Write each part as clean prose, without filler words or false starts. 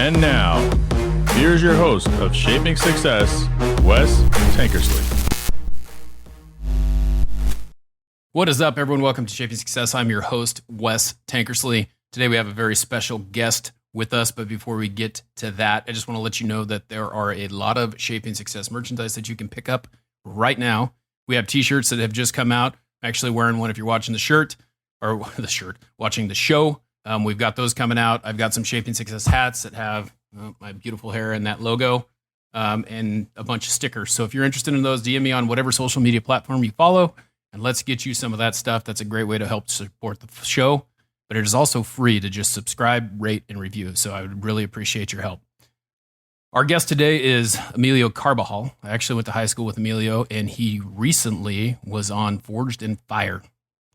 And now, here's your host of Shaping Success, Wes Tankersley. What is up, everyone? Welcome to Shaping Success. I'm your host, Wes Tankersley. Today we have a very special guest with us, but before we get to that, I just want to let you know that there are a lot of Shaping Success merchandise that you can pick up right now. We have t-shirts that have just come out. I'm actually wearing one if you're watching watching the show. We've got those coming out. I've got some Shaping Success hats that have my beautiful hair and that logo, and a bunch of stickers. So if you're interested in those, DM me on whatever social media platform you follow, and let's get you some of that stuff. That's a great way to help support the show. But it is also free to just subscribe, rate, and review. So I would really appreciate your help. Our guest today is Emilio Carbajal. I actually went to high school with Emilio, and he recently was on Forged in Fire,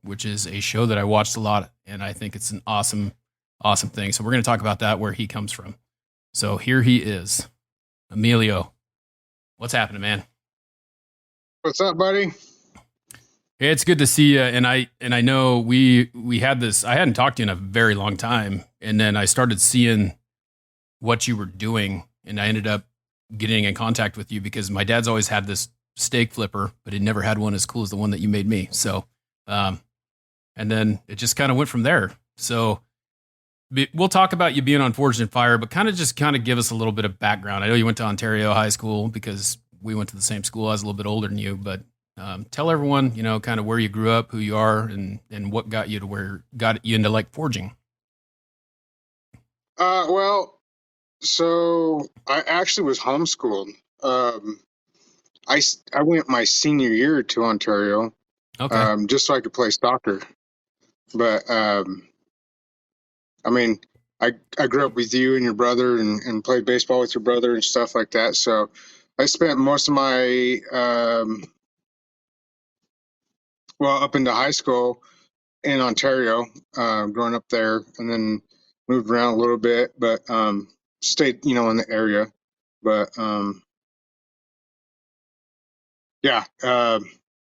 which is a show that I watched a lot, and I think it's an awesome, awesome thing. So we're going to talk about that, where he comes from. So here he is. Emilio, what's happening, man? What's up, buddy? Hey, it's good to see you. And I know we had this, I hadn't talked to you in a very long time. And then I started seeing what you were doing, and I ended up getting in contact with you because my dad's always had this steak flipper, but he never had one as cool as the one that you made me. So, and then it just kind of went from there. So we'll talk about you being on Forged in Fire, but kind of give us a little bit of background. I know you went to Ontario High School because we went to the same school. I was a little bit older than you, but tell everyone, kind of where you grew up, who you are, and what got you into like forging. So I actually was homeschooled. I went my senior year to Ontario, just so I could play soccer. But I grew up with you and your brother, and played baseball with your brother and stuff like that. So I spent most of my up into high school in Ontario, growing up there, and then moved around a little bit, but stayed, in the area. But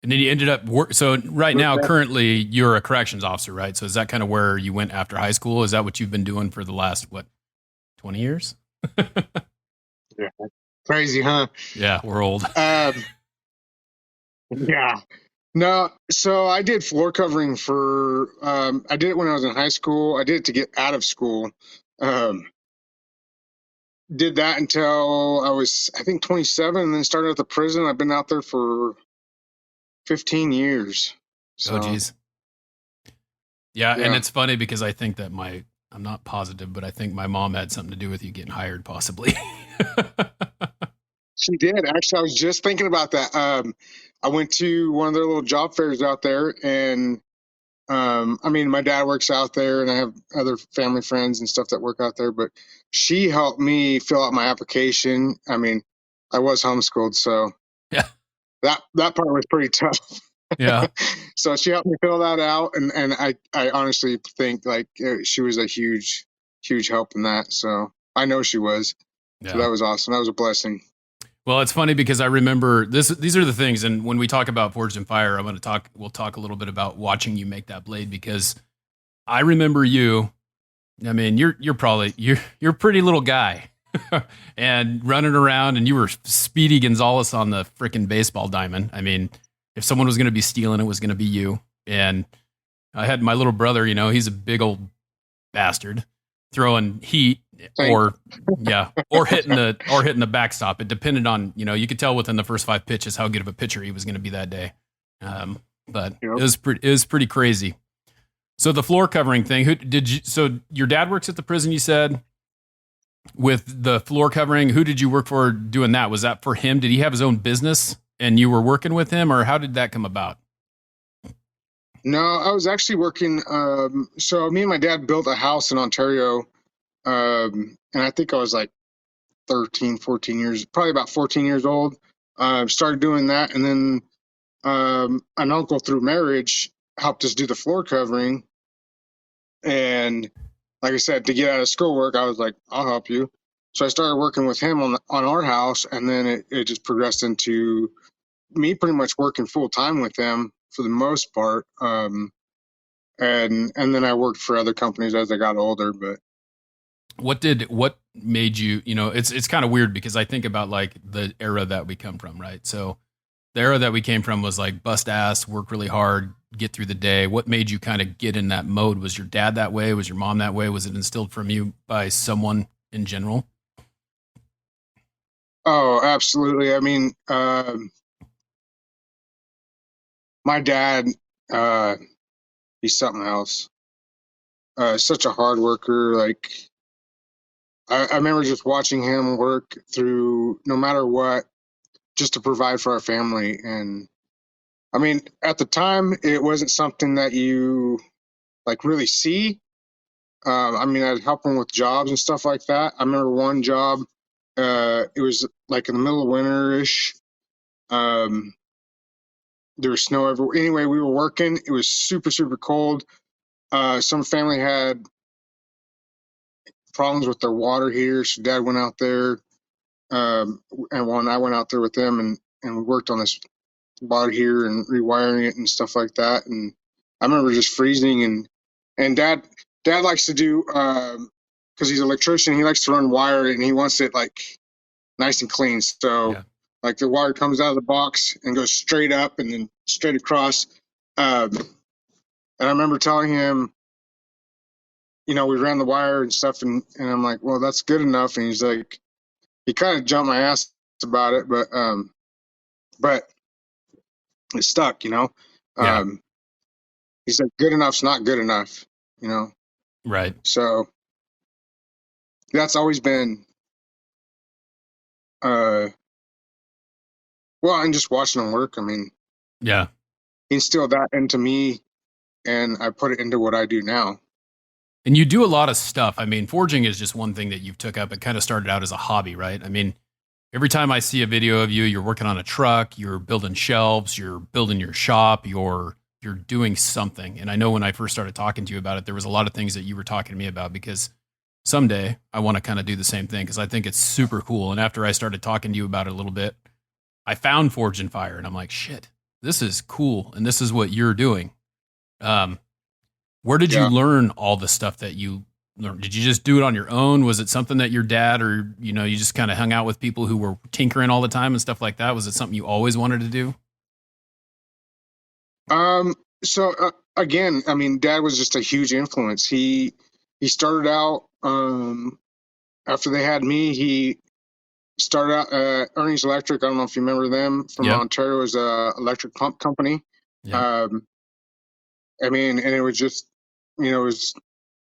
and then you ended up so right now, currently, you're a corrections officer, right? So is that kind of where you went after high school? Is that what you've been doing for the last 20 years? Yeah, crazy, huh? Yeah, we're old. Yeah. No, so I did floor covering for, I did it when I was in high school. I did it to get out of school. Did that until I was, I think, 27, and then started at the prison. I've been out there for 15 years. So. Oh, geez. Yeah, Yeah. and it's funny because I think that I'm not positive, but I think my mom had something to do with you getting hired, possibly. She did. Actually, I was just thinking about that. I went to one of their little job fairs out there, and my dad works out there, and I have other family friends and stuff that work out there, but she helped me fill out my application. I was homeschooled, so yeah, that part was pretty tough. Yeah. So she helped me fill that out, and I honestly think she was a huge, huge help in that. So I know she was. Yeah. So that was awesome. That was a blessing. Well, it's funny because I remember these are the things. And when we talk about Forged in Fire, we'll talk a little bit about watching you make that blade, because I remember you. I mean, you're a pretty little guy and running around, and you were Speedy Gonzalez on the freaking baseball diamond. I mean, if someone was going to be stealing, it was going to be you. And I had my little brother, he's a big old bastard, throwing heat or hitting the backstop. It depended on, you could tell within the first 5 pitches how good of a pitcher he was going to be that day. But yep. It was pretty crazy. So the floor covering thing, so your dad works at the prison, you said, with the floor covering. Who did you work for doing that? Was that for him? Did he have his own business and you were working with him, or how did that come about? No, I was actually working. So me and my dad built a house in Ontario. And I think I was like 13, 14 years, probably about 14 years old. Started doing that. And then an uncle through marriage helped us do the floor covering. And like I said, to get out of schoolwork, I was like, I'll help you. So I started working with him on our house. And then it just progressed into me pretty much working full time with them for the most part. And then I worked for other companies as I got older, but what made you, it's kind of weird because I think about like the era that we come from, right? So the era that we came from was like bust ass, work really hard, get through the day. What made you kind of get in that mode? Was your dad that way? Was your mom that way? Was it instilled from you by someone in general? Oh, absolutely. I mean, my dad, uh, he's something else. Such a hard worker. Like I remember just watching him work through no matter what, just to provide for our family. And I mean, at the time, it wasn't something that you like really see. I mean, I'd help him with jobs and stuff like that. I remember one job. It was like in the middle of winter-ish. Um, there was snow everywhere. Anyway, we were working. It was super, super cold. Some family had problems with their water here, so Dad went out there, and when I went out there with them, and we worked on this water here and rewiring it and stuff like that. And I remember just freezing, and Dad likes to do because he's an electrician. He likes to run wire, and he wants it like nice and clean. So Yeah. like the wire comes out of the box and goes straight up and then straight across. And I remember telling him, we ran the wire and stuff, and I'm like, well, that's good enough. And he's like, he kind of jumped my ass about it, but it stuck. Yeah. Um, he said, good enough's not good enough. Right. So that's always been, uh, well, and just watching him work. I mean, Yeah. he instilled that into me, and I put it into what I do now. And you do a lot of stuff. I mean, forging is just one thing that you've took up. It kind of started out as a hobby, right? I mean, every time I see a video of you, you're working on a truck, you're building shelves, you're building your shop, you're doing something. And I know when I first started talking to you about it, there was a lot of things that you were talking to me about because someday I want to kind of do the same thing because I think it's super cool. And after I started talking to you about it a little bit, I found Forge and Fire and I'm like, shit, this is cool. And this is what you're doing. Where did you Yeah. learn all the stuff that you learned? Did you just do it on your own? Was it something that your dad or, you just kind of hung out with people who were tinkering all the time and stuff like that? Was it something you always wanted to do? So again, I mean, Dad was just a huge influence. He started out, after they had me, he started out Ernie's Electric. I don't know if you remember them from Yeah. Ontario, as a electric pump company. Yeah. I mean, and it was just, it was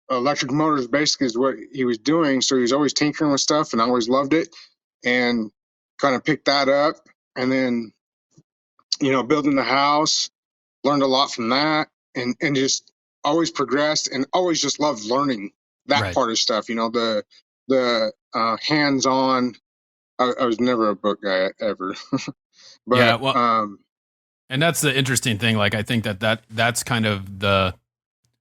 electric motors basically is what he was doing. So he was always tinkering with stuff, and I always loved it, and kind of picked that up. And then, building the house, learned a lot from that, and just always progressed, and always just loved learning that Right. part of stuff. The hands-on. I was never a book guy ever, but Yeah. Well, and that's the interesting thing. Like, I think that's kind of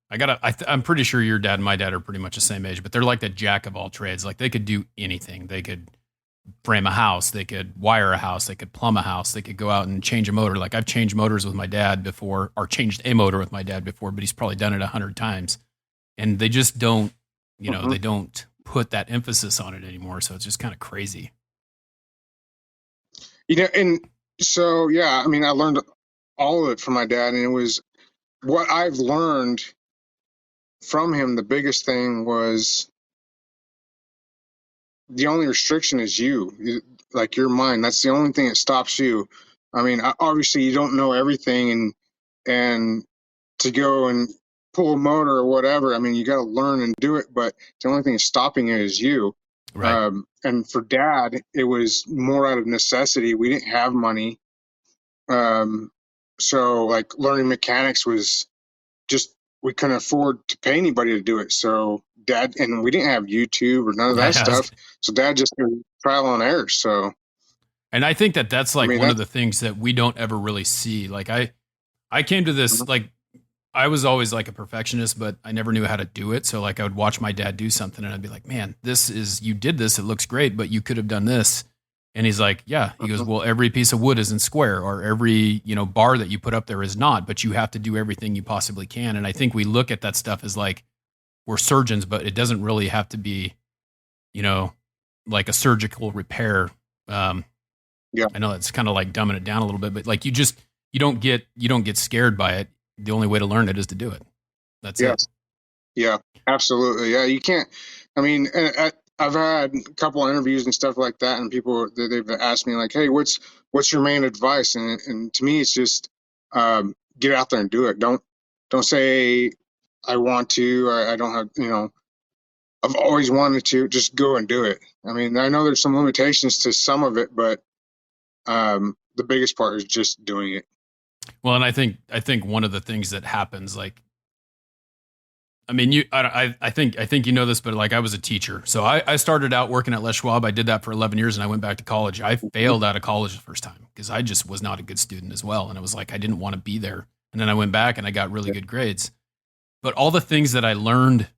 I'm pretty sure your dad and my dad are pretty much the same age, but they're like the jack of all trades. Like they could do anything. They could frame a house. They could wire a house. They could plumb a house. They could go out and change a motor. Like I've changed motors with my dad before, or changed a motor with my dad before, but he's probably done it 100 times. And they just don't, they don't put that emphasis on it anymore. So it's just kind of crazy. and so yeah, I mean, I learned all of it from my dad, and it was what I've learned from him. The biggest thing was the only restriction is like your mind. That's the only thing that stops you. I mean, obviously you don't know everything, and to go and pull a motor or whatever, I mean, you got to learn and do it, but the only thing that's stopping it is you. Right. And for Dad, it was more out of necessity. We didn't have money. So like learning mechanics was just, we couldn't afford to pay anybody to do it. So Dad, and we didn't have YouTube or none of that stuff. So Dad just did trial and error. So, and I think that's like I mean, one of the things that we don't ever really see. Like I came to this, like I was always like a perfectionist, but I never knew how to do it. So like I would watch my dad do something and I'd be like, man, you did this. It looks great, but you could have done this. And he's like, yeah, he goes, well, every piece of wood isn't square, or every, bar that you put up there is not, but you have to do everything you possibly can. And I think we look at that stuff as like, we're surgeons, but it doesn't really have to be like a surgical repair. Yeah. I know that's kind of like dumbing it down a little bit, but like you don't get scared by it. The only way to learn it is to do it. That's it. Yeah, absolutely. Yeah, you can't. I mean, I've had a couple of interviews and stuff like that, and people they've asked me like, "Hey, what's your main advice?" And to me, it's just get out there and do it. Don't say I want to, or I don't have. I've always wanted to. Just go and do it. I mean, I know there's some limitations to some of it, but the biggest part is just doing it. Well, and I think one of the things that happens, like, I mean, I think you know this, but like I was a teacher. So I started out working at Les Schwab. I did that for 11 years and I went back to college. I failed out of college the first time because I just was not a good student as well. And it was like, I didn't want to be there. And then I went back and I got really good grades. But all the things that I learned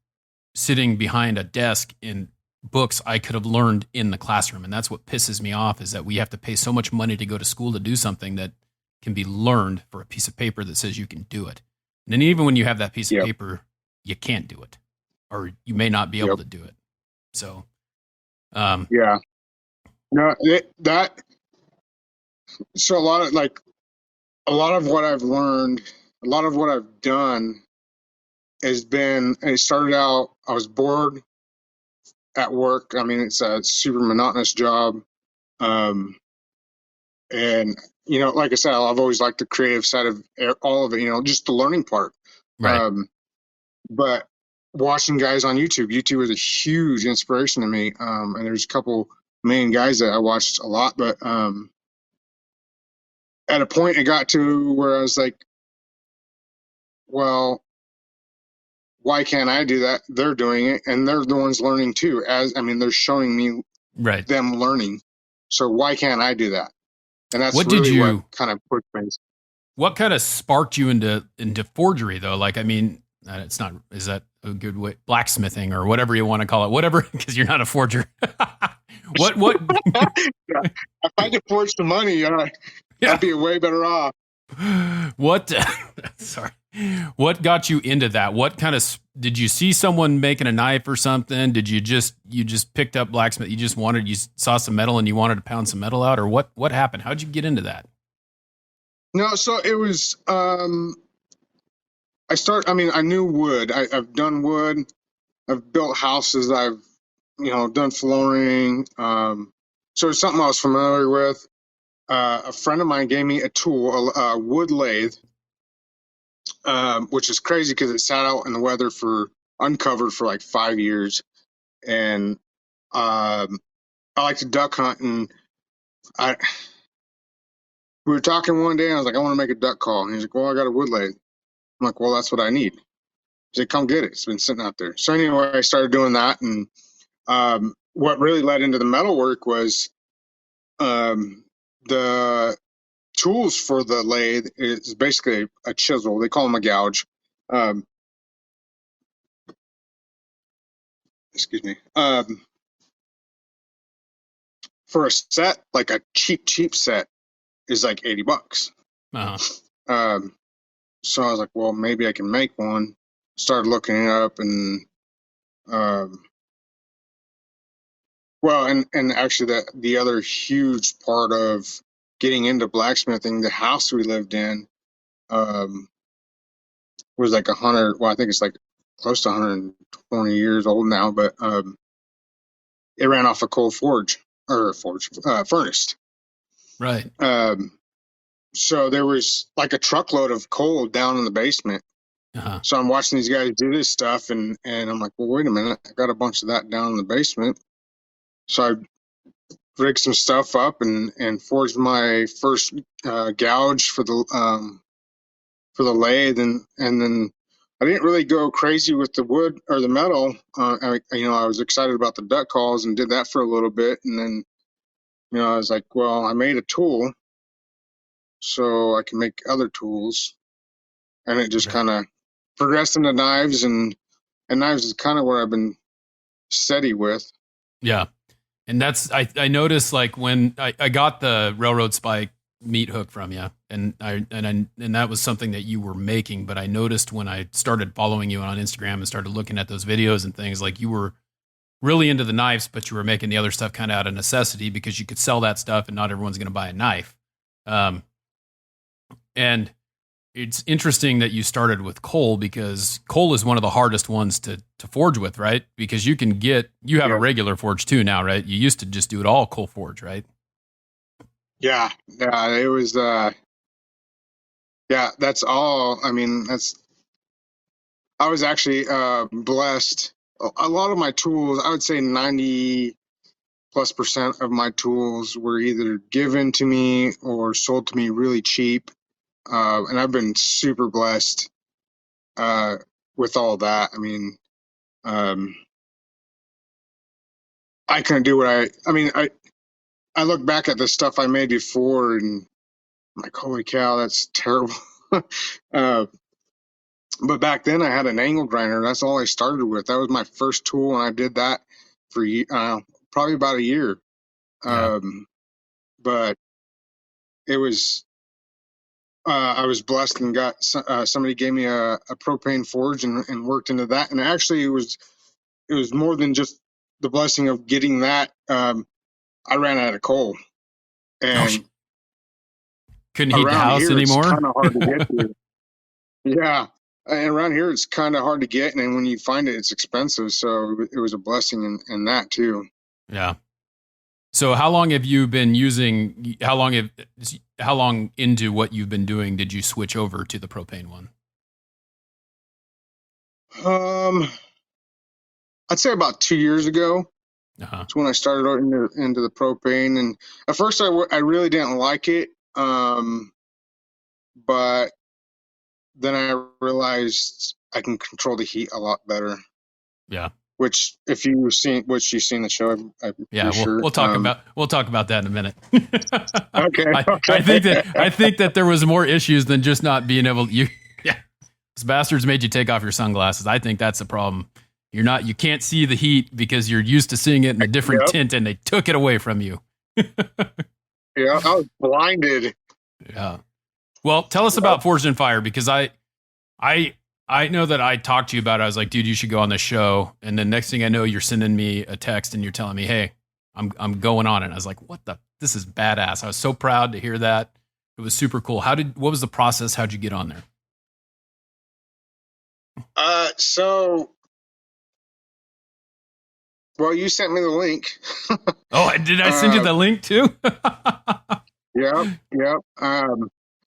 sitting behind a desk in books, I could have learned in the classroom. And that's what pisses me off, is that we have to pay so much money to go to school to do something that can be learned for a piece of paper that says you can do it. And then even when you have that piece of paper, you can't do it, or you may not be able to do it. So, yeah, no, so a lot of what I've learned, a lot of what I've done has been, it started out, I was bored at work. I mean, it's a super monotonous job. And like I said, I've always liked the creative side of all of it, just the learning part. right. But watching guys on YouTube was a huge inspiration to me. And there's a couple main guys that I watched a lot, but at a point it got to where I was like, well, why can't I do that? They're doing it and they're the ones learning too. They're showing me them learning. So why can't I do that? And that's what kind of pushed things. What kind of sparked you into forgery though? Like, I mean, it's not, is that a good way? Blacksmithing or whatever you want to call it, whatever, because you're not a forger. What? Yeah. If I could forge some money, I'd be way better off. What? Sorry. What got you into that? What kind of, did you see someone making a knife or something? Did you just picked up blacksmith? You saw some metal and you wanted to pound some metal out, or what happened? How'd you get into that? No, so it was, I knew wood. I've done wood. I've built houses. I've, done flooring. So it's something I was familiar with. A friend of mine gave me a tool, a wood lathe, which is crazy because it sat out in the weather uncovered for like 5 years. And I like to duck hunt, and we were talking one day and I was like, I want to make a duck call. And he's like, well, I got a wood lathe. I'm like, well, that's what I need. He said, come get it. It's been sitting out there. So anyway, I started doing that. And what really led into the metal work was the tools for the lathe is basically a chisel. They call them a gouge. Excuse me. For a set, like a cheap set is like $80. Uh-huh. So I was like, well, maybe I can make one. Started looking it up, and and actually the other huge part of getting into blacksmithing, the house we lived in was like 100. Well, I think it's like close to 120 years old now, but it ran off a coal furnace. Right. So there was like a truckload of coal down in the basement. Uh-huh. So I'm watching these guys do this stuff, and I'm like, well, wait a minute, I got a bunch of that down in the basement. So I rigged some stuff up and forged my first gouge for the lathe, and then I didn't really go crazy with the wood or the metal. I was excited about the duck calls and did that for a little bit, and then I was like, well, I made a tool, so I can make other tools, and it just kind of progressed into knives, and knives is kind of where I've been steady with. Yeah. And that's, I noticed, like, when I got the railroad spike meat hook from you, and that was something that you were making, but I noticed when I started following you on Instagram and started looking at those videos and things, like, you were really into the knives, but you were making the other stuff kind of out of necessity because you could sell that stuff and not everyone's going to buy a knife. And it's interesting that you started with coal because coal is one of the hardest ones to forge with, right? Because you have a regular forge too now, right? You used to just do it all coal forge, right? Yeah. Yeah. It was, that's all. I mean, I was actually blessed. A lot of my tools, I would say 90+% of my tools were either given to me or sold to me really cheap. And I've been super blessed with all that. I mean, I couldn't do I look back at the stuff I made before and I'm like, holy cow, that's terrible. But back then I had an angle grinder. That's all I started with. That was my first tool, and I did that for probably about a year. Yeah. But it was I was blessed and got somebody gave me a propane forge and worked into that. And actually, it was more than just the blessing of getting that. I ran out of coal, and couldn't heat the around house here anymore. it's kind of hard to get to. Yeah. And around here, it's kind of hard to get, and when you find it, it's expensive. So it was a blessing in that too. Yeah. So how long have you been using? How long into what you've been doing did you switch over to the propane one? I'd say about 2 years ago. Uh-huh. That's when I started into the propane, and at first I really didn't like it, but then I realized I can control the heat a lot better. Yeah. Which, if you've seen the show, I'm sure. We'll talk about that in a minute. Okay. I think that there was more issues than just not being able. These bastards made you take off your sunglasses. I think that's the problem. You can't see the heat because you're used to seeing it in a different tint, and they took it away from you. Yeah, I was blinded. Yeah. Well, tell us about Forged in Fire, because I know that I talked to you about it. I was like, dude, you should go on the show. And then next thing I know, you're sending me a text and you're telling me, hey, I'm going on it. And I was like, this is badass. I was so proud to hear that. It was super cool. What was the process? How'd you get on there? Well, you sent me the link. Oh, did I send you the link too? Yep.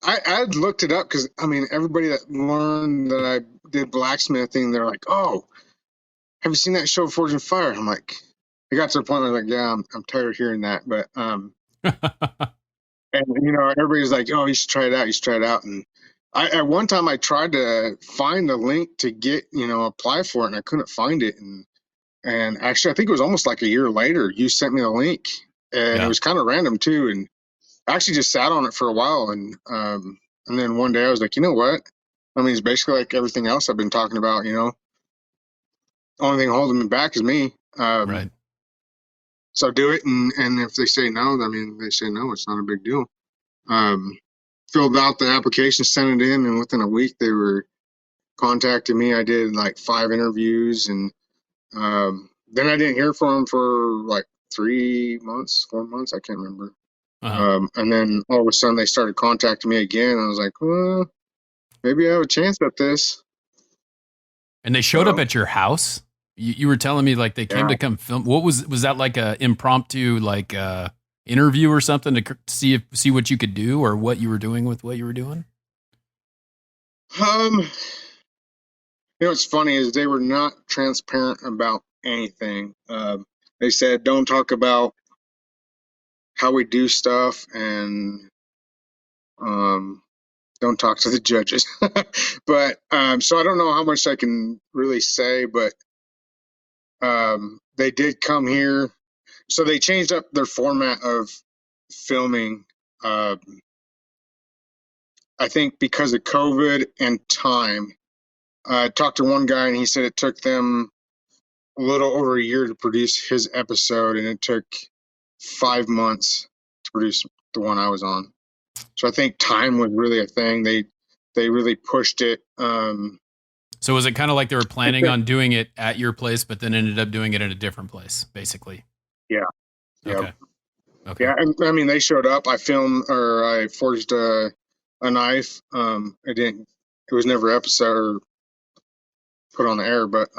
I looked it up because everybody that learned that I did blacksmithing, they're like, "Oh, have you seen that show Forged in Fire?" I'm like, I got to the point where I was like, "Yeah, I'm tired of hearing that." But and everybody's like, "Oh, you should try it out. You should try it out." And at one time I tried to find a link to get apply for it, and I couldn't find it. And actually, I think it was almost like a year later, you sent me the link, and it was kind of random too. And I actually just sat on it for a while, and then one day I was like, you know what? It's basically like everything else I've been talking about. Only thing holding me back is me. Right. So do it, and if they say no, they say no. It's not a big deal. Filled out the application, sent it in, and within a week they were contacting me. I did like 5 interviews, and then I didn't hear from them for like 3 months, 4 months. I can't remember. Uh-huh. And then all of a sudden they started contacting me again. And I was like, well, maybe I have a chance at this. And they showed up at your house. You were telling me like they came to come film. What was that, like a impromptu like interview or something to see what you could do or what you were doing with what you were doing? What's funny is they were not transparent about anything. They said, don't talk about how we do stuff, and don't talk to the judges. But so I don't know how much I can really say, but they did come here. So they changed up their format of filming. I think because of COVID and time. I talked to one guy and he said it took them a little over a year to produce his episode, and it took 5 months to produce the one I was on. So I think time was really a thing. They really pushed it. So was it kind of like they were planning on doing it at your place, but then ended up doing it in a different place, basically? Yeah. Yeah. Okay. Okay. Yeah. And I mean, they showed up. I forged a knife. It was never episode or put on the air, but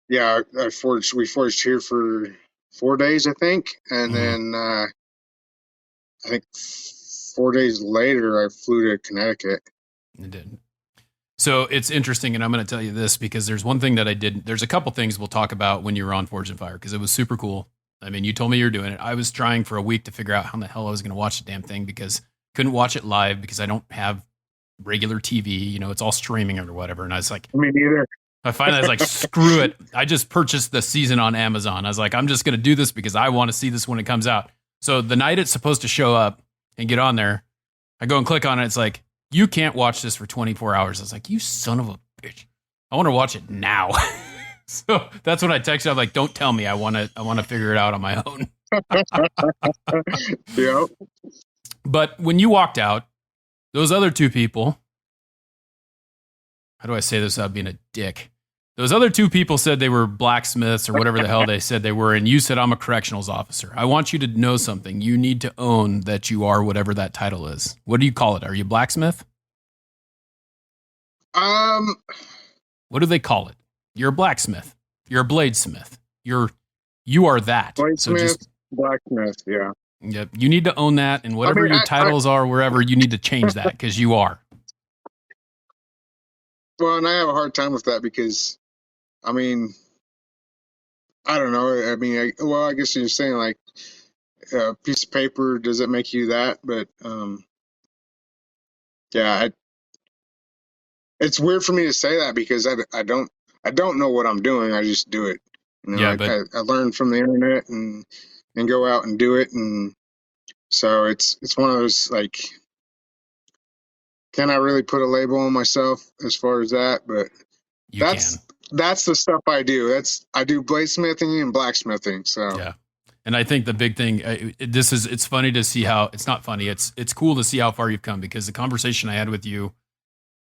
yeah, we forged here for 4 days, I think. And then I think 4 days later, I flew to Connecticut. It did. So it's interesting, and I'm going to tell you this because there's one thing that I did. There's a couple things we'll talk about when you were on Forge and Fire because it was super cool. I mean, you told me you're doing it. I was trying for a week to figure out how the hell I was going to watch the damn thing because couldn't watch it live because I don't have regular TV. You know, it's all streaming or whatever. And I was like, Me neither. I finally was like, screw it. I just purchased the season on Amazon. I was like, I'm just going to do this because I want to see this when it comes out. So the night it's supposed to show up and get on there, I go and click on it. It's like, you can't watch this for 24 hours. I was like, you son of a bitch. I want to watch it now. So that's when I texted. I'm like, don't tell me. I want to figure it out on my own. Yeah. But when you walked out, those other two people, how do I say this without being a dick? Those other two people said they were blacksmiths or whatever the hell they said they were, and you said, I'm a correctionals officer. I want you to know something. You need to own that you are whatever that title is. What do you call it? Are you a blacksmith? What do they call it? You're a blacksmith. You're a bladesmith. You are that. Bladesmith, blacksmith, yeah. Yep. You need to own that, and whatever your titles are, wherever, you need to change that because you are. Well, and I have a hard time with that because, I mean, I don't know. I mean, I guess you're saying like a piece of paper, does it make you that? But yeah, it's weird for me to say that because I don't know what I'm doing. I just do it. You know, Yeah, I learn from the internet and go out and do it, and so it's one of those like, can I really put a label on myself as far as that? But that's the stuff I do. I do bladesmithing and blacksmithing. So yeah. And I think the big thing, it's funny to see how, it's not funny, it's cool to see how far you've come because the conversation I had with you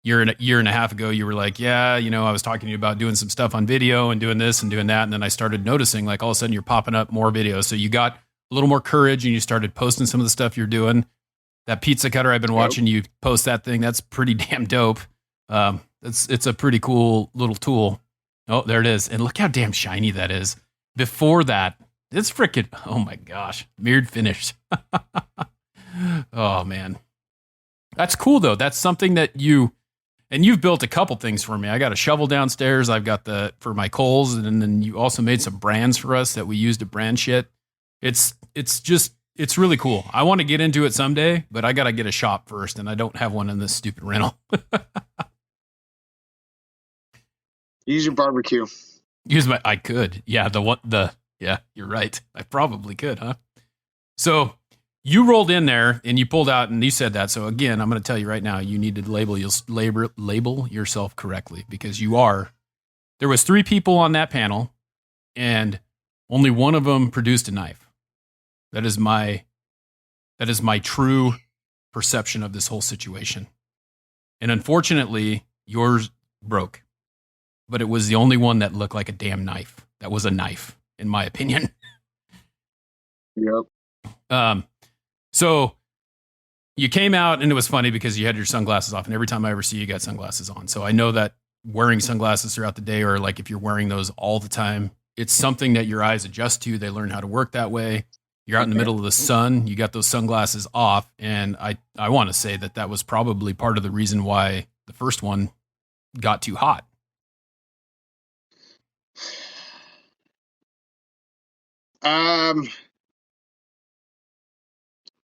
year and a half ago, you were like, yeah, you know, I was talking to you about doing some stuff on video and doing this and doing that. And then I started noticing like all of a sudden you're popping up more videos. So you got a little more courage and you started posting some of the stuff you're doing. That pizza cutter I've been watching you post that thing. That's pretty damn dope. It's a pretty cool little tool. Oh, there it is. And look how damn shiny that is. Before that, it's freaking, oh my gosh, mirrored finish. Oh man. That's cool though. That's something that you've built a couple things for me. I got a shovel downstairs. I've got for my coals. And then you also made some brands for us that we use to brand shit. It's really cool. I want to get into it someday, but I got to get a shop first. And I don't have one in this stupid rental. Use your barbecue. I could. Yeah. Yeah, you're right. I probably could, huh? So you rolled in there and you pulled out and you said that. So again, I'm going to tell you right now, you need to label yourself correctly because there was 3 people on that panel and only one of them produced a knife. That is my true perception of this whole situation. And unfortunately, yours broke. But it was the only one that looked like a damn knife. That was a knife, in my opinion. Yep. So you came out and it was funny because you had your sunglasses off, and every time I ever see you, got sunglasses on. So I know that wearing sunglasses throughout the day, or like if you're wearing those all the time, it's something that your eyes adjust to. They learn how to work that way. You're out in the middle of the sun. You got those sunglasses off. And I want to say that was probably part of the reason why the first one got too hot.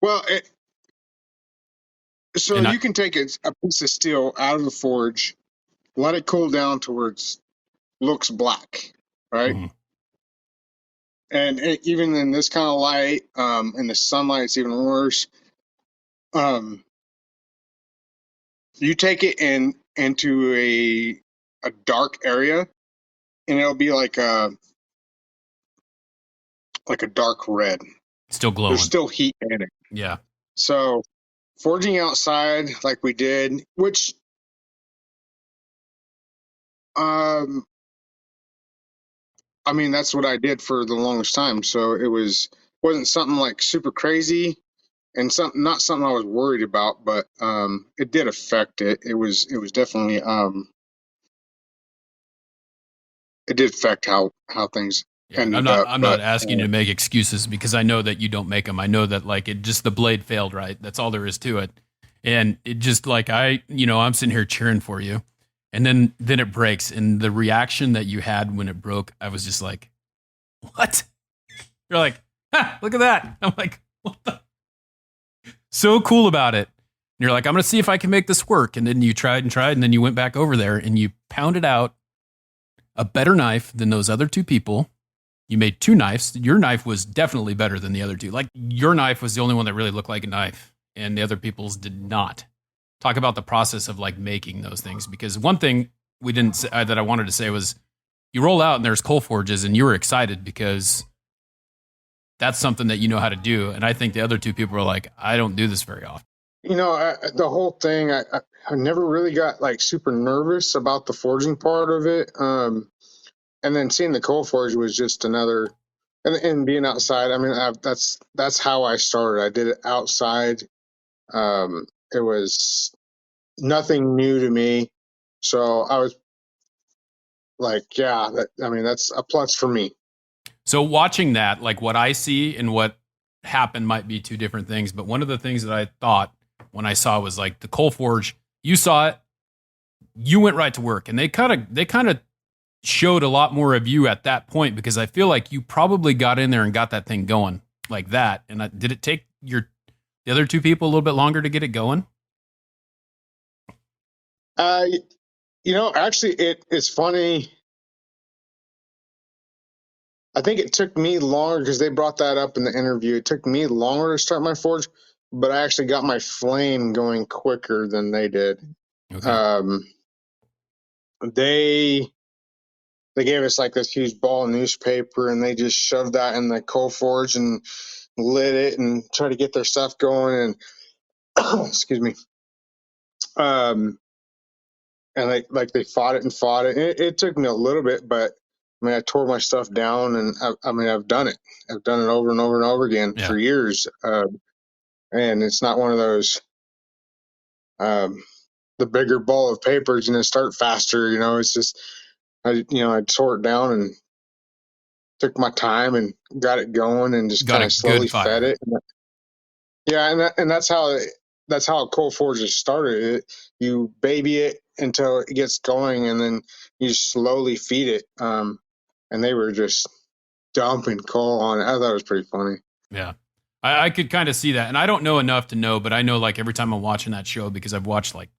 Well, you can take a piece of steel out of the forge, let it cool down to where it looks black, right? Mm-hmm. And even in this kind of light, in the sunlight, it's even worse. You take it into a dark area, and it'll be like a dark red. Still glowing. There's still heat in it. Yeah. So forging outside like we did, which Um, I mean, that's what I did for the longest time. So it wasn't something like super crazy, and not something I was worried about, but it did affect it. It was definitely it did affect how things Yeah, and ended up. I'm not But asking you to make excuses because I know that you don't make them. I know that like it just the blade failed, right? That's all there is to it. And it just like I'm sitting here cheering for you. And then it breaks and the reaction that you had when it broke, I was just like, "What?" You're like, "Look at that." I'm like, "What the?" So cool about it. And you're like, "I'm going to see if I can make this work." And then you tried and then you went back over there and you pounded out a better knife than those other two people. You made two knives. Your knife was definitely better than the other two. Like your knife was the only one that really looked like a knife, and the other people's did not. Talk about the process of like making those things. Because one thing we didn't say, that I wanted to say was, you roll out and there's coal forges, and you were excited because that's something that you know how to do. And I think the other two people were like, I don't do this very often. the whole thing, I never really got like super nervous about the forging part of it. And then seeing the coal forge was just another, and being outside. I mean, that's how I started. I did it outside. It was nothing new to me, so I was like, yeah, that's a plus for me. So watching that, like what I see and what happened might be two different things. But one of the things that I thought when I saw was like the coal forge, you saw it, you went right to work, and they kind of showed a lot more of you at that point, because I feel like you probably got in there and got that thing going like that. And did it take the other two people a little bit longer to get it going? Actually, it's funny. I think it took me longer because they brought that up in the interview. It took me longer to start my forge, but I actually got my flame going quicker than they did. Okay. They gave us like this huge ball of newspaper, and they just shoved that in the coal forge and lit it and tried to get their stuff going. And excuse me. And they fought it and fought it. It took me a little bit, but I mean, I tore my stuff down, and I've done it. I've done it over and over and over again for years. And it's not one of those, the bigger ball of papers, start faster. It's just, I tore it down and took my time and got it going and just kind of slowly fed it. Yeah. And that's how a coal forge is started. You baby it until it gets going, and then you slowly feed it. And they were just dumping coal on it. I thought it was pretty funny. Yeah. I could kind of see that. And I don't know enough to know, but I know like every time I'm watching that show, because I've watched like,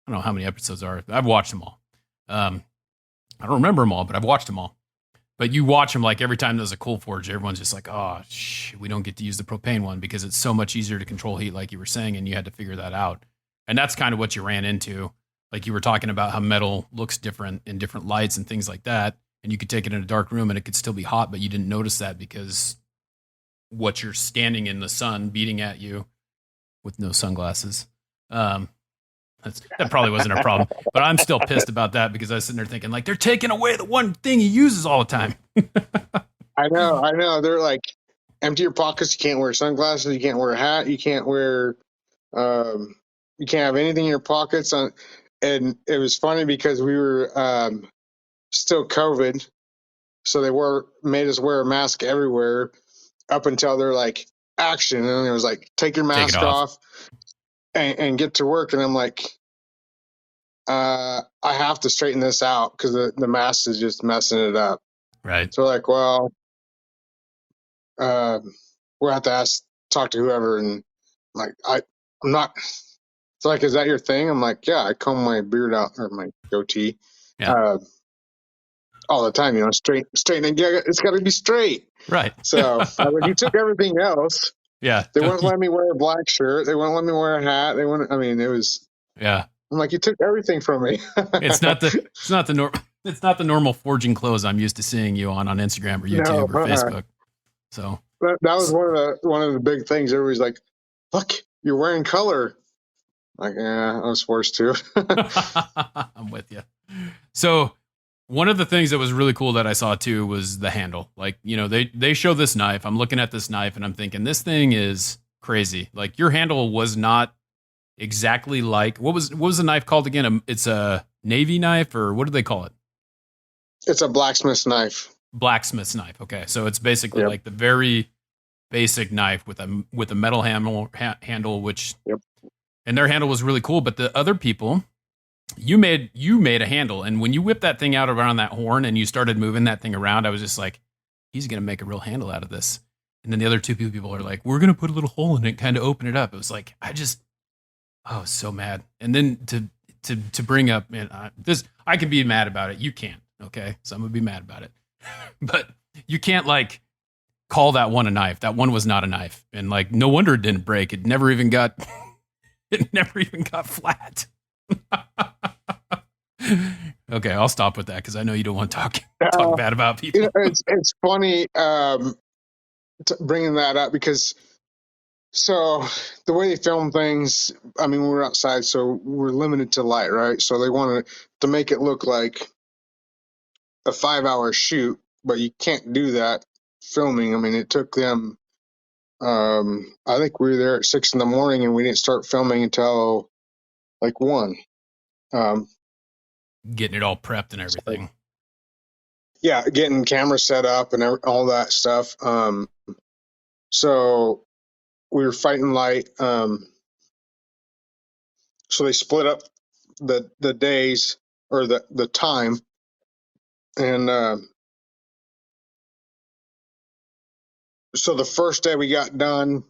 I don't know how many episodes are. I've watched them all. I don't remember them all, but I've watched them all. But you watch them like every time there's a coal forge, everyone's just like, oh, we don't get to use the propane one because it's so much easier to control heat, like you were saying, and you had to figure that out. And that's kind of what you ran into. Like you were talking about how metal looks different in different lights and things like that. And you could take it in a dark room and it could still be hot, but you didn't notice that because what you're standing in the sun beating at you with no sunglasses. That probably wasn't a problem, but I'm still pissed about that because I was sitting there thinking like they're taking away the one thing he uses all the time. I know. They're like, empty your pockets. You can't wear sunglasses. You can't wear a hat. You can't wear, you can't have anything in your pockets. And it was funny because we were still COVID, so they made us wear a mask everywhere up until they're like, action, and it was like, take your mask off and get to work. And I'm like, I have to straighten this out because the mask is just messing it up. Right. So like, well, we'll have to talk to whoever. And like, I'm not. It's like, is that your thing? I'm like, yeah, I comb my beard out, or my goatee, all the time. Straighten and it's got to be straight. Right. So you took everything else. Yeah. They wouldn't let me wear a black shirt. They wouldn't let me wear a hat. They wouldn't. I mean, it was. Yeah. I'm like, you took everything from me. It's not the normal forging clothes I'm used to seeing you on Instagram or YouTube or Facebook. So that was one of the big things. Everybody's like, look, you're wearing color. Like, yeah, I was forced to. I'm with you. So One of the things that was really cool that I saw too was the handle. Like, they show this knife. I'm looking at this knife and I'm thinking this thing is crazy. Like your handle was not exactly like what was the knife called again? It's a Navy knife, or what do they call it? It's a blacksmith's knife. Blacksmith's knife. Okay, so it's basically Yep. like the very basic knife with a metal handle, which Yep. and their handle was really cool. But the other people, you made a handle, and when you whipped that thing out around that horn and you started moving that thing around, I was just like, he's gonna make a real handle out of this. And then the other two people are like, we're gonna put a little hole in it, kind of open it up. It was like I was so mad. And then to bring up, man, this I can be mad about it. You can't, okay? So I'm gonna be mad about it, but you can't like call that one a knife. That one was not a knife, and like no wonder it didn't break. It never even got flat. Okay, I'll stop with that because I know you don't want to talk bad about people. It's funny bringing that up because so the way they film things, I mean, we're outside, so we're limited to light, right? So they wanted to make it look like a 5-hour shoot, but you can't do that filming. I mean, it took them. I think we were there at 6 a.m, and we didn't start filming until like 1. Getting it all prepped and everything. Yeah, getting camera set up and all that stuff. So we were fighting light. So they split up the days or the time, and so the first day we got done,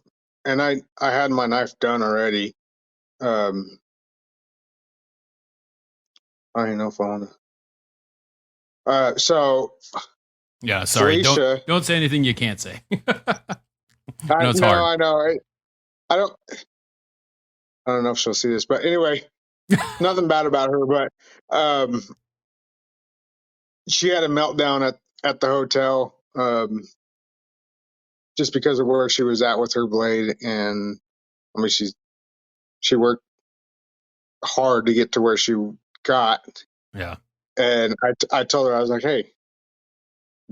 and I had my knife done already. I don't even know if I want to. So yeah, sorry. Felicia, don't say anything you can't say. It's no, hard. I know. I don't know if she'll see this, but anyway, nothing bad about her, but she had a meltdown at the hotel just because of where she was at with her blade, and I mean she worked hard to get to where she got. Yeah. And I told her, I was like, hey,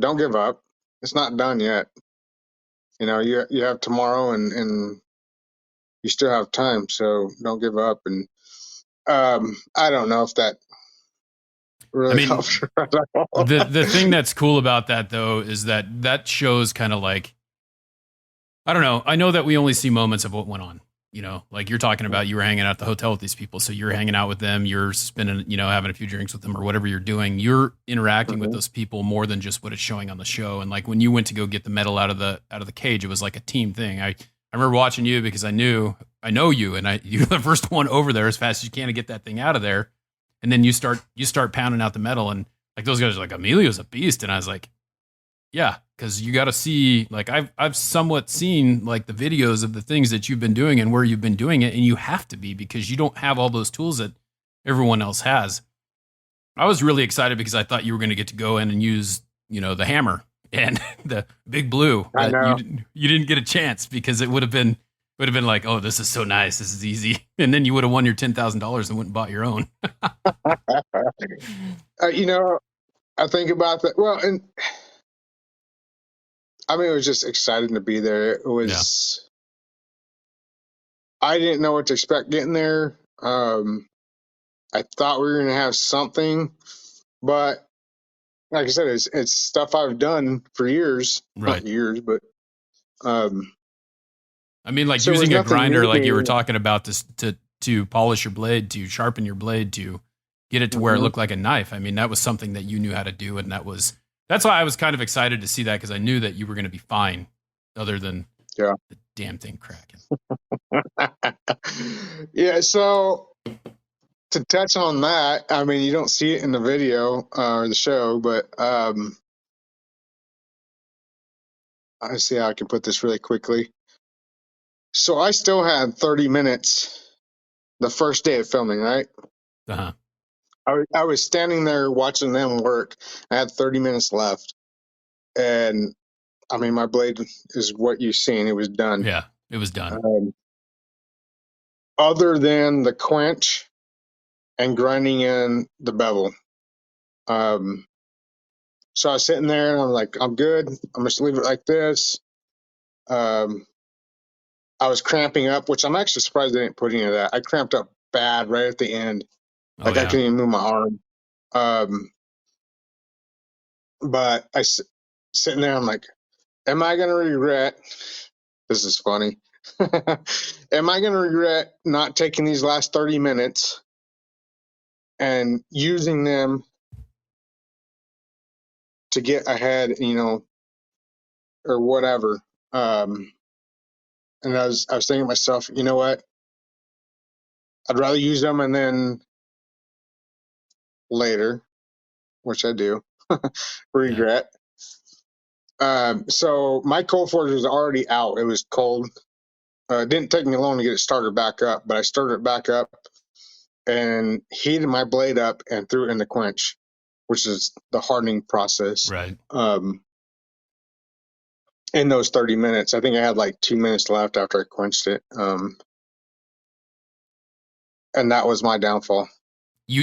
don't give up. It's not done yet. You have tomorrow, and you still have time, so don't give up. And I don't know if that really helps her at all. The thing that's cool about that though is that shows kind of like, I don't know. I know that we only see moments of what went on. Like you're talking about, you were hanging out at the hotel with these people, so you're hanging out with them, you're spending, having a few drinks with them or whatever you're doing. You're interacting with those people more than just what is showing on the show. And like when you went to go get the metal out of the cage, it was like a team thing. I remember watching you because I know you, and you're the first one over there as fast as you can to get that thing out of there. And then you start pounding out the metal, and like those guys are like, Emilio's a beast. And I was like, yeah, because you got to see, like I've somewhat seen like the videos of the things that you've been doing and where you've been doing it, and you have to be because you don't have all those tools that everyone else has. I was really excited because I thought you were going to get to go in and use, the hammer and the big blue, but you didn't get a chance because it would have been like, oh, this is so nice, this is easy, and then you would have won your $10,000 and went and bought your own. I think about that. Well, and I mean, it was just exciting to be there. It was, I didn't know what to expect getting there. I thought we were going to have something, but like I said, it's stuff I've done for years, right? Not years, but I mean, like so using a grinder, like you were talking about, this to polish your blade, to sharpen your blade, to get it to where it looked like a knife. I mean, that was something that you knew how to do, and that's why I was kind of excited to see that, because I knew that you were going to be fine, other than the damn thing cracking. Yeah, so to touch on that, I mean, you don't see it in the video or the show, but I see how I can put this really quickly. So I still had 30 minutes the first day of filming, right? Uh-huh. I was standing there watching them work. I had 30 minutes left. And I mean, my blade is what you've seen. It was done. Yeah, it was done. Other than the quench and grinding in the bevel. So I was sitting there and I'm like, I'm good. I'm just leave it like this. I was cramping up, which I'm actually surprised they didn't put any of that. I cramped up bad right at the end. Oh Like I yeah. couldn't even move my arm. But sitting there, I'm like, am I going to regret? This is funny. Am I going to regret not taking these last 30 minutes and using them to get ahead, or whatever? And I was thinking to myself, you know what? I'd rather use them and then later, which I do, Yeah. regret. So my cold forge was already out. It was cold. It didn't take me long to get it started back up, but I started it back up and heated my blade up and threw it in the quench, which is the hardening process. Right. In those 30 minutes, I think I had like 2 minutes left after I quenched it. And that was my downfall.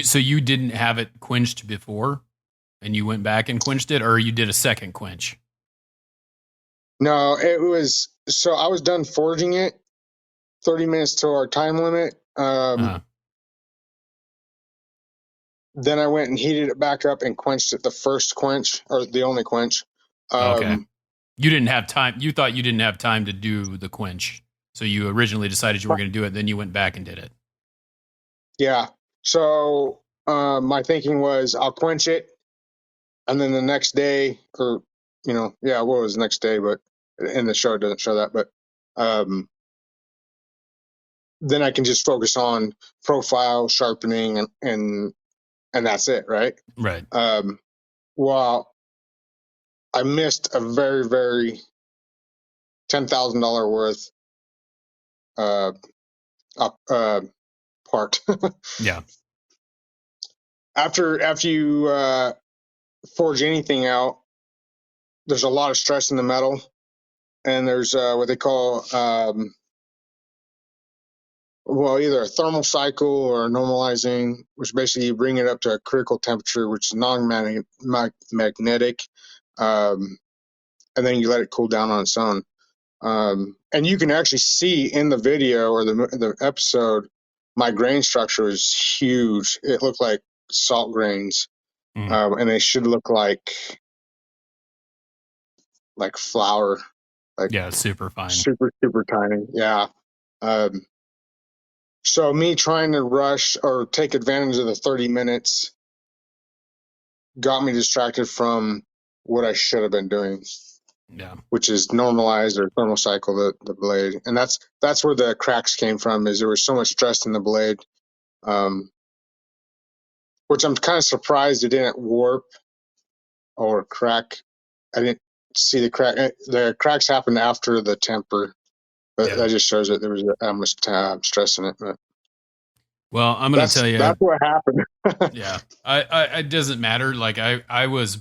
So you didn't have it quenched before and you went back and quenched it, or you did a second quench? No, so I was done forging it, 30 minutes to our time limit. Then I went and heated it back up and quenched it, the first quench, or the only quench. Okay. You didn't have time. You thought you didn't have time to do the quench. So you originally decided you were going to do it. Then you went back and did it. Yeah. So my thinking was I'll quench it. And then the next day, or, what was the next day, but in the show, it doesn't show that. But then I can just focus on profile sharpening and that's it. Right. Right. Well, I missed a very, very $10,000 worth part. Yeah. After you forge anything out, there's a lot of stress in the metal, and there's what they call either a thermal cycle or normalizing, which basically you bring it up to a critical temperature, which is non-magnetic, and then you let it cool down on its own. And you can actually see in the video or the episode, my grain structure is huge. It looked like salt grains, and they should look like flour, super fine, super super tiny. Yeah. So me trying to rush or take advantage of the 30 minutes got me distracted from what I should have been doing. Yeah. Which is normalize or thermal cycle the blade. And that's where the cracks came from, is there was so much stress in the blade. Which I'm kind of surprised it didn't warp or crack. I didn't see the crack. The cracks happened after the temper, but that just shows that there was that much stress in it. But well, I'm going to tell you, that's what happened. Yeah, it doesn't matter. Like I was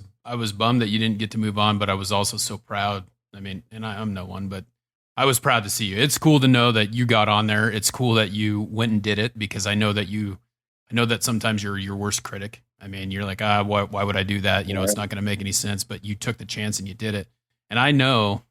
bummed that you didn't get to move on, but I was also so proud. I mean, and I'm no one, but I was proud to see you. It's cool to know that you got on there. It's cool that you went and did it, because I know that sometimes you're your worst critic. I mean, you're like, why would I do that? It's not going to make any sense, but you took the chance and you did it. And I know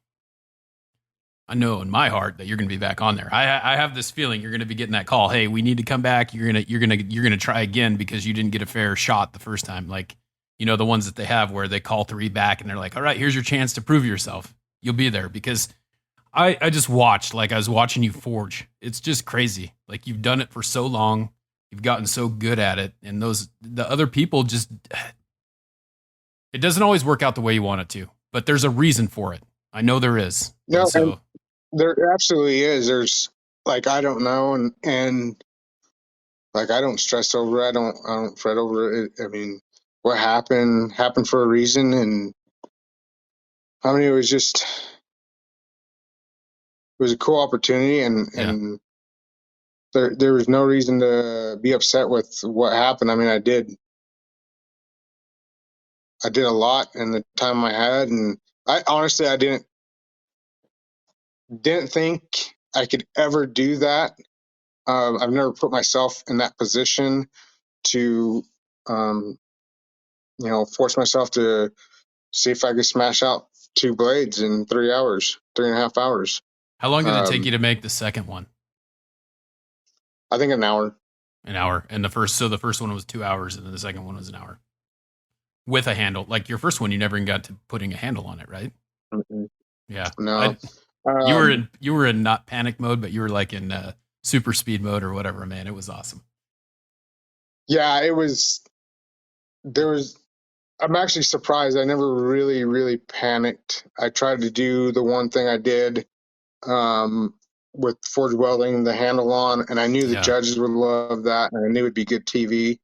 in my heart that you're going to be back on there. I have this feeling you're going to be getting that call. Hey, we need to come back. You're going to try again because you didn't get a fair shot the first time. Like, the ones that they have where they call 3 back and they're like, all right, here's your chance to prove yourself. You'll be there, because I just watched, like I was watching you forge. It's just crazy. Like, you've done it for so long. You've gotten so good at it. And the other people it doesn't always work out the way you want it to, but there's a reason for it. I know there is. No, so there absolutely is. There's I don't know. And I don't stress over it. I don't fret over it. I mean, what happened for a reason. And I mean, it was a cool opportunity, and there was no reason to be upset with what happened. I mean, I did a lot in the time I had, and I honestly, I didn't think I could ever do that. I've never put myself in that position to, force myself to see if I could smash out 2 blades in 3 hours, 3.5 hours. How long did it take you to make the second one? I think an hour. An hour. And the first one was 2 hours, and then the second one was an hour. With a handle. Like your first one, you never even got to putting a handle on it, right? Mm-mm. Yeah. No. You were in not panic mode, but you were like in super speed mode or whatever, man. It was awesome. Yeah, I'm actually surprised. I never really, really panicked. I tried to do the one thing I did with forge welding, the handle on, and I knew the judges would love that, and I knew it'd be good TV.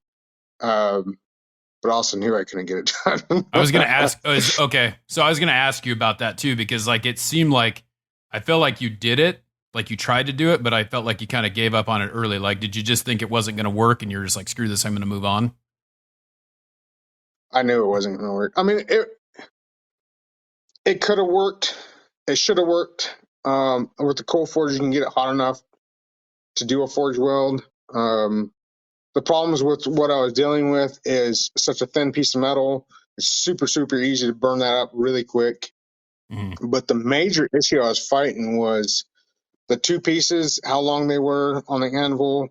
But also knew I couldn't get it done. I was going to ask, okay. So I was going to ask you about that too, because like, it seemed like, I felt like you did it, like you tried to do it, but I felt like you kind of gave up on it early. Like, did you just think it wasn't going to work and you're just like, screw this, I'm going to move on? I knew it wasn't going to work. I mean, it could have worked. It should have worked. With the cold forge, you can get it hot enough to do a forge weld. The problems with what I was dealing with is such a thin piece of metal. It's super, super easy to burn that up really quick. Mm-hmm. But the major issue I was fighting was the 2 pieces, how long they were on the anvil,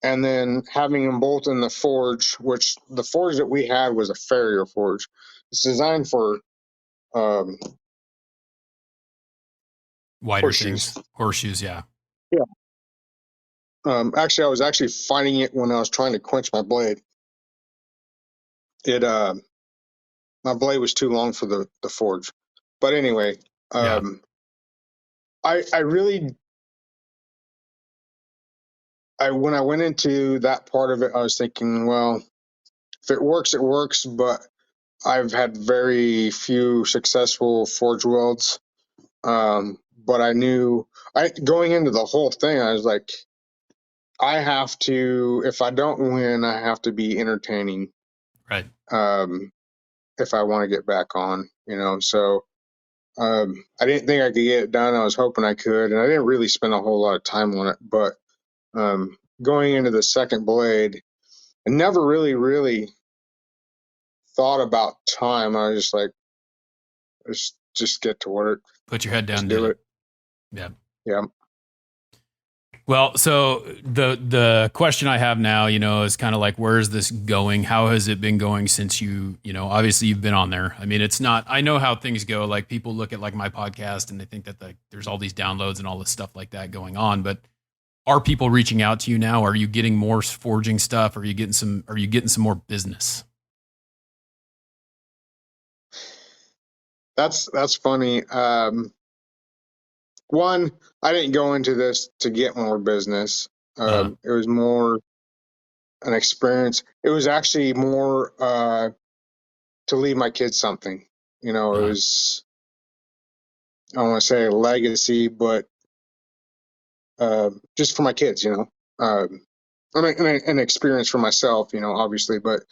and then having them both in the forge, which the forge that we had was a farrier forge. It's designed for wider horseshoes. Horseshoes, yeah. Yeah. Actually, I was actually fighting it when I was trying to quench my blade. My blade was too long for the forge. But anyway, I when I went into that part of it, I was thinking, well, if it works, it works. But I've had very few successful forge welds. But I knew going into the whole thing, I was like, I have to, if I don't win, I have to be entertaining. Right. If I want to get back on, so I didn't think I could get it done. I was hoping I could, and I didn't really spend a whole lot of time on it. But going into the second blade, I never really, really thought about time. I was just like, let's just get to work. Put your head down, do it. Yeah. Yeah. Well, so the question I have now, is kind of like, where is this going? How has it been going since obviously you've been on there? I mean, it's not, I know how things go. Like people look at like my podcast and they think that there's all these downloads and all this stuff like that going on, but are people reaching out to you now? Are you getting more forging stuff? Are you getting some more business? That's funny. One, I didn't go into this to get more business. It was more an experience. It was actually more to leave my kids something. It was, I don't want to say a legacy, but just for my kids, I mean, an experience for myself, obviously. But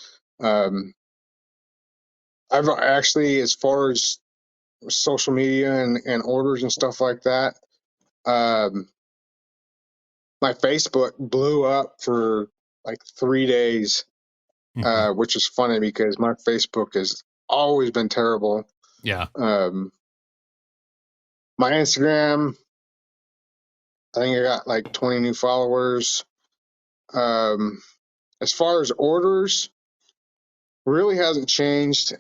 I've actually, as far as social media and orders and stuff like that, my Facebook blew up for like 3 days, which is funny because my Facebook has always been terrible. Yeah. My Instagram, I think I got like 20 new followers. As far as orders, really hasn't changed.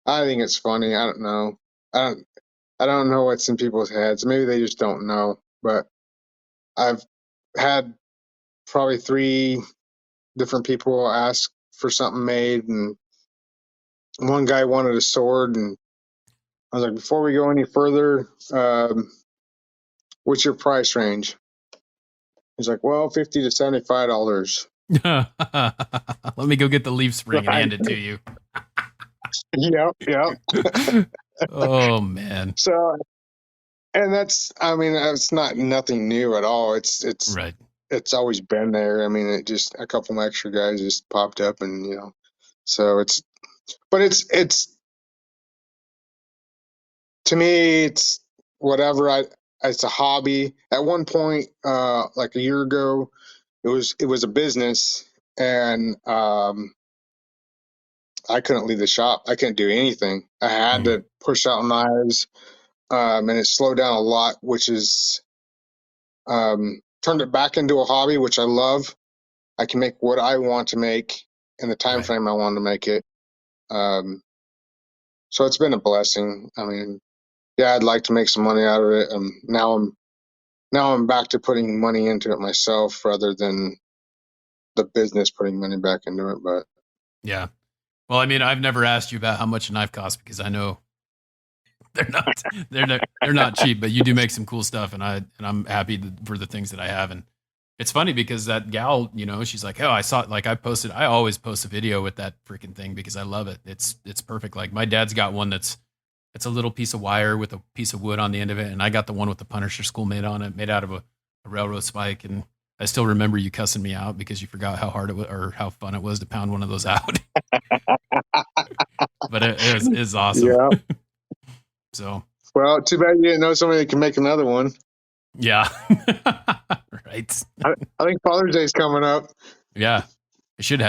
I think it's funny. I don't know. I don't know what's in people's heads. Maybe they just don't know. But I've had probably 3 different people ask for something made, and one guy wanted a sword, and I was like, before we go any further, what's your price range? He's like, well, $50 to $75. Let me go get the leaf spring and hand it to you. Yep. Oh man. So, and that's not nothing new at all. It's right. It's always been there. I mean, it just a couple of extra guys just popped up, and so it's to me, it's whatever. It's a hobby. At one point, like a year ago, it was a business, and I couldn't leave the shop. I couldn't do anything. I had to push out knives, and it slowed down a lot, which is turned it back into a hobby, which I love. I can make what I want to make in the time frame I want to make it. So it's been a blessing. I mean, yeah, I'd like to make some money out of it. Now I'm back to putting money into it myself rather than the business putting money back into it. But yeah. Well, I mean, I've never asked you about how much a knife costs because I know they're not cheap, but you do make some cool stuff, and I'm happy for the things that I have. And it's funny because that gal, you know, she's like, oh, I saw it. Like I always post a video with that freaking thing because I love it. It's perfect. Like my dad's got one it's a little piece of wire with a piece of wood on the end of it, and I got the one with the Punisher skull made on it, made out of a railroad spike. And I still remember you cussing me out because you forgot how hard it was or how fun it was to pound one of those out. But it was awesome. yeah. So, Well, too bad you didn't know somebody that can make another one. yeah. Right. I think Father's Day's coming up. Yeah. I should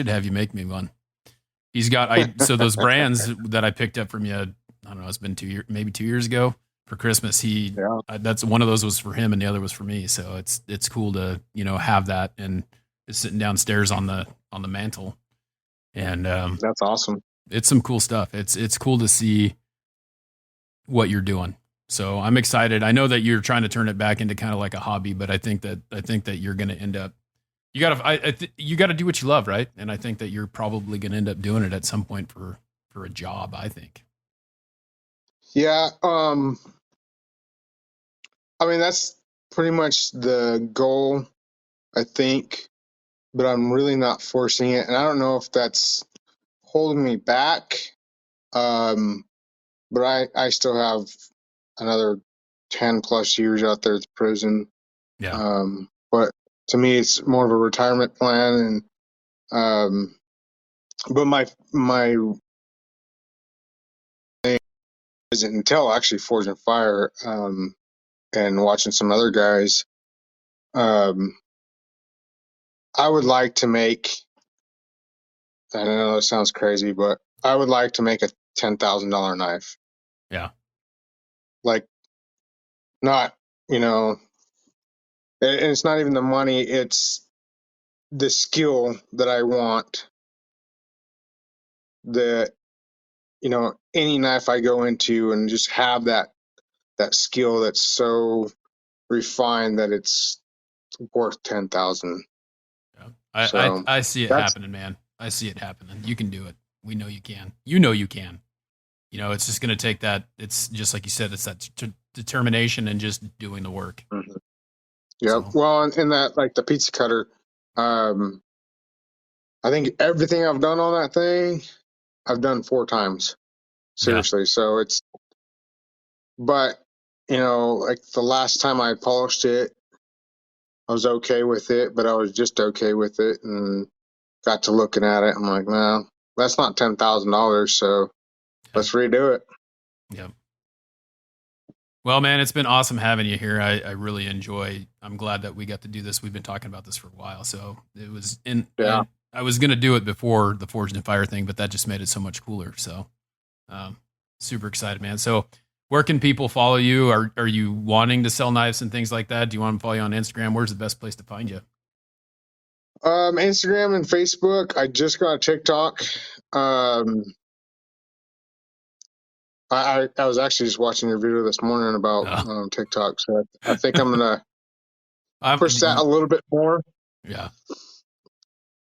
have you make me one. He's got so those brands that I picked up from you, I don't know, it's been maybe 2 years ago for Christmas. That's one of those was for him and the other was for me. So it's cool to, you know, have that, and it's sitting downstairs on the mantle. And that's awesome. It's some cool stuff. It's cool to see what you're doing. So I'm excited. I know that you're trying to turn it back into kind of like a hobby, but I think that you're going to end up, you got to do what you love. Right. And I think that you're probably going to end up doing it at some point for a job, I think. Yeah. I mean, that's pretty much the goal, I think, but I'm really not forcing it. And I don't know if that's holding me back. But I still have another 10 plus years out there at the prison. Yeah. But to me, it's more of a retirement plan. And, but my thing isn't until actually Forge and Fire, and watching some other guys, I would like to make, I don't know, it sounds crazy, but I would like to make a $10,000 knife. Yeah. Like, not, you know, and it's not even the money, it's the skill that I want, that, you know, any knife I go into and just have that skill that's so refined that it's worth 10,000. Yeah. I see it happening, man. I see it happening. You can do it. We know you can. You know you can. You know, it's just going to take that. It's just like you said, it's that determination and just doing the work. Mm-hmm. Yeah. So. Well, in that, like the pizza cutter, I think everything I've done on that thing, I've done 4 times. Seriously. Yeah. So it's, but, you know, like the last time I polished it, I was okay with it, but I was just okay with it, and got to looking at it. I'm like, no, that's not $10,000. So let's redo it. Yep. Well, man, it's been awesome having you here. I really I'm glad that we got to do this. We've been talking about this for a while. So it was I was going to do it before the Forged and Fire thing, but that just made it so much cooler. So super excited, man. So where can people follow you? Are you wanting to sell knives and things like that? Do you want to follow you on Instagram? Where's the best place to find you? Instagram and Facebook. I just got a TikTok. I was actually just watching your video this morning about TikTok, so I think I'm gonna push that a little bit more. Yeah.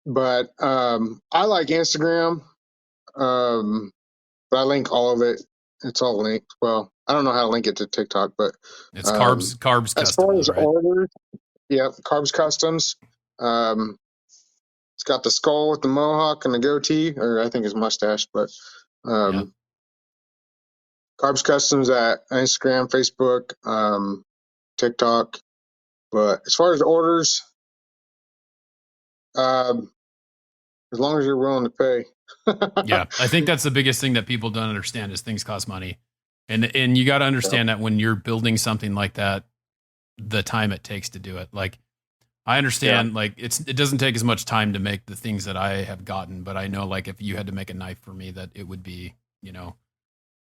But I like Instagram, but I link all of it. It's all linked. Well, I don't know how to link it to TikTok, but it's carbs as custom, far as right? orders, yeah, Carbs Customs. It's got the skull with the mohawk and the goatee, or I think it's mustache, but Carbs Customs at Instagram, Facebook, TikTok. But as far as orders, as long as you're willing to pay. Yeah, I think that's the biggest thing that people don't understand is things cost money. And you got to understand that when you're building something like that, the time it takes to do it. Like I understand. Like it doesn't take as much time to make the things that I have gotten, but I know like if you had to make a knife for me, that it would be,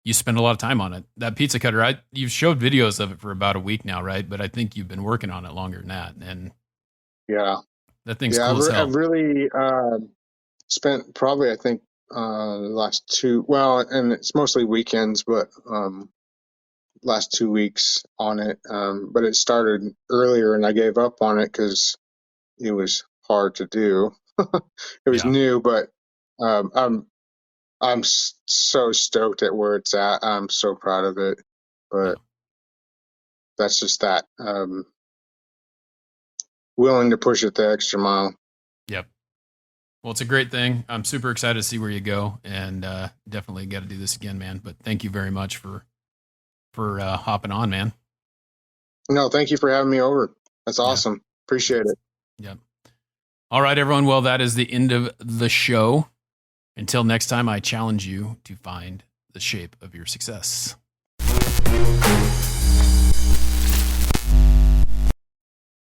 you spend a lot of time on it. That pizza cutter, you've showed videos of it for about a week now, right? But I think you've been working on it longer than that. And that thing's cool as hell. I've really spent probably, I think, the last and it's mostly weekends, but last 2 weeks on it. But it started earlier and I gave up on it because it was hard to do. It was new, but I'm so stoked at where it's at. I'm so proud of it, but that's just that. Willing to push it the extra mile. Yep. Well, it's a great thing. I'm super excited to see where you go, and definitely got to do this again, man. But thank you very much for hopping on, man. No, thank you for having me over. That's awesome. Appreciate it. Yep. All right, everyone. Well, that is the end of the show. Until next time, I challenge you to find the shape of your success.